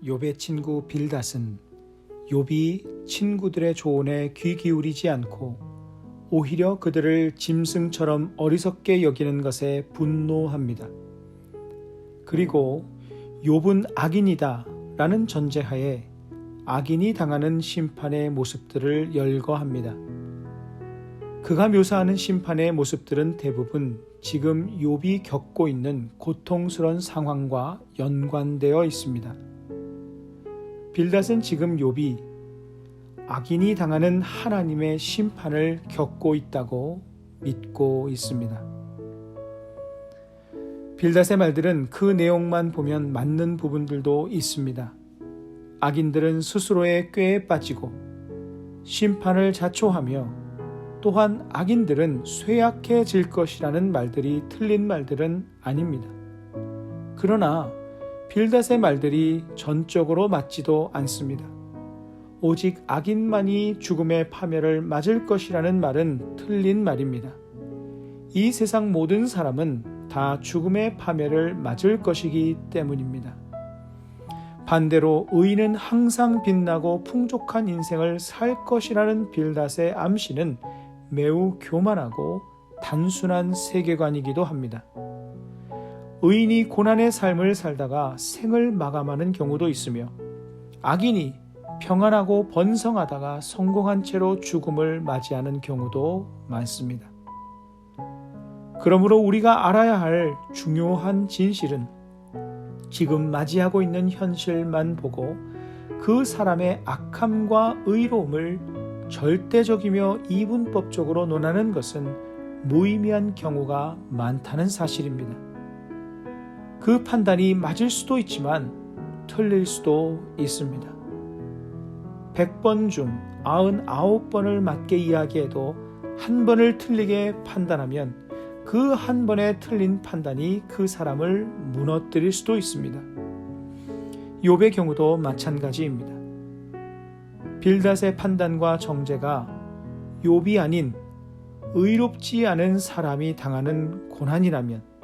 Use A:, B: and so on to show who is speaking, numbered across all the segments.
A: 욥의 친구 빌닷은 욥이 친구들의 조언에 귀 기울이지 않고 오히려 그들을 짐승처럼 어리석게 여기는 것에 분노합니다. 그리고 욥은 악인이다 라는 전제하에 악인이 당하는 심판의 모습들을 열거합니다. 그가 묘사하는 심판의 모습들은 대부분 지금 욥이 겪고 있는 고통스러운 상황과 연관되어 있습니다. 빌닷은 지금 욥이 악인이 당하는 하나님의 심판을 겪고 있다고 믿고 있습니다. 빌닷의 말들은 그 내용만 보면 맞는 부분들도 있습니다. 악인들은 스스로의 꾀에 빠지고 심판을 자초하며 또한 악인들은 쇠약해질 것이라는 말들이 틀린 말들은 아닙니다. 그러나 빌닷의 말들이 전적으로 맞지도 않습니다. 오직 악인만이 죽음의 파멸을 맞을 것이라는 말은 틀린 말입니다. 이 세상 모든 사람은 다 죽음의 파멸을 맞을 것이기 때문입니다. 반대로 의인은 항상 빛나고 풍족한 인생을 살 것이라는 빌닷의 암시는 매우 교만하고 단순한 세계관이기도 합니다. 의인이 고난의 삶을 살다가 생을 마감하는 경우도 있으며 악인이 평안하고 번성하다가 성공한 채로 죽음을 맞이하는 경우도 많습니다. 그러므로 우리가 알아야 할 중요한 진실은 지금 맞이하고 있는 현실만 보고 그 사람의 악함과 의로움을 절대적이며 이분법적으로 논하는 것은 무의미한 경우가 많다는 사실입니다. 그 판단이 맞을 수도 있지만 틀릴 수도 있습니다. 100번 중 99번을 맞게 이야기해도 한 번을 틀리게 판단하면 그 한 번의 틀린 판단이 그 사람을 무너뜨릴 수도 있습니다. 욥의 경우도 마찬가지입니다. 빌닷의 판단과 정죄가 욥이 아닌 의롭지 않은 사람이 당하는 고난이라면,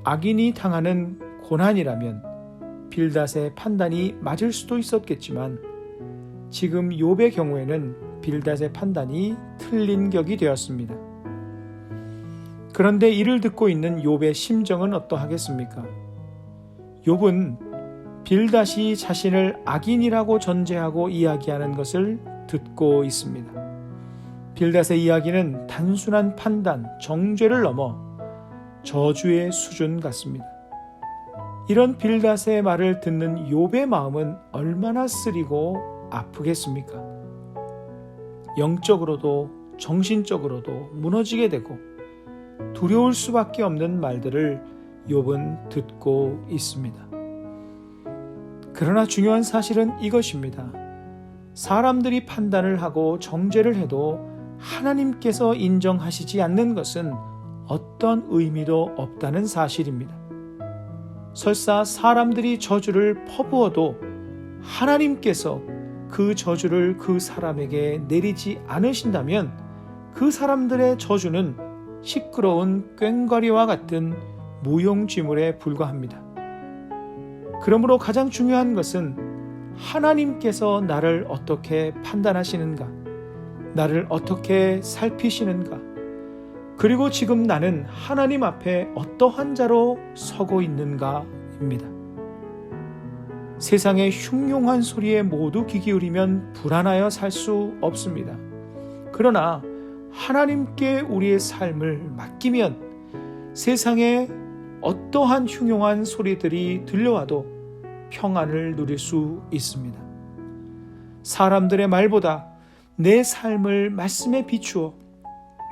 A: 악인이 당하는 고난이라면 빌닷의 판단이 맞을 수도 있었겠지만 지금 욥의 경우에는 빌닷의 판단이 틀린 격이 되었습니다. 그런데 이를 듣고 있는 욥의 심정은 어떠하겠습니까? 욥은 빌닷이 자신을 악인이라고 전제하고 이야기하는 것을 듣고 있습니다. 빌닷의 이야기는 단순한 판단, 정죄를 넘어 저주의 수준 같습니다. 이런 빌닷의 말을 듣는 욥의 마음은 얼마나 쓰리고 아프겠습니까? 영적으로도 정신적으로도 무너지게 되고 두려울 수밖에 없는 말들을 욥은 듣고 있습니다. 그러나 중요한 사실은 이것입니다. 사람들이 판단을 하고 정죄를 해도 하나님께서 인정하시지 않는 것은 어떤 의미도 없다는 사실입니다. 설사 사람들이 저주를 퍼부어도 하나님께서 그 저주를 그 사람에게 내리지 않으신다면 그 사람들의 저주는 시끄러운 꽹과리와 같은 무용지물에 불과합니다. 그러므로 가장 중요한 것은 하나님께서 나를 어떻게 판단하시는가, 나를 어떻게 살피시는가, 그리고 지금 나는 하나님 앞에 어떠한 자로 서고 있는가입니다. 세상의 흉흉한 소리에 모두 귀 기울이면 불안하여 살 수 없습니다. 그러나 하나님께 우리의 삶을 맡기면 세상에 어떠한 흉흉한 소리들이 들려와도 평안을 누릴 수 있습니다. 사람들의 말보다 내 삶을 말씀에 비추어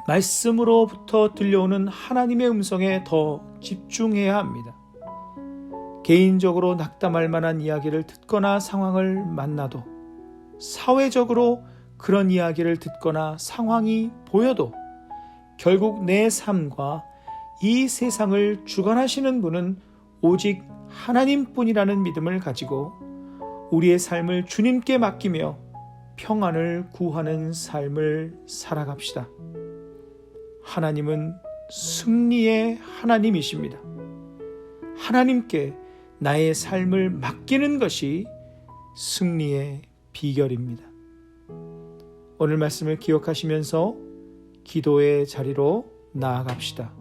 A: 말씀으로부터 들려오는 하나님의 음성에 더 집중해야 합니다. 개인적으로 낙담할 만한 이야기를 듣거나 상황을 만나도, 사회적으로 그런 이야기를 듣거나 상황이 보여도 결국 내 삶과 이 세상을 주관하시는 분은 오직 하나님뿐이라는 믿음을 가지고 우리의 삶을 주님께 맡기며 평안을 구하는 삶을 살아갑시다. 하나님은 승리의 하나님이십니다. 하나님께 나의 삶을 맡기는 것이 승리의 비결입니다. 오늘 말씀을 기억하시면서 기도의 자리로 나아갑시다.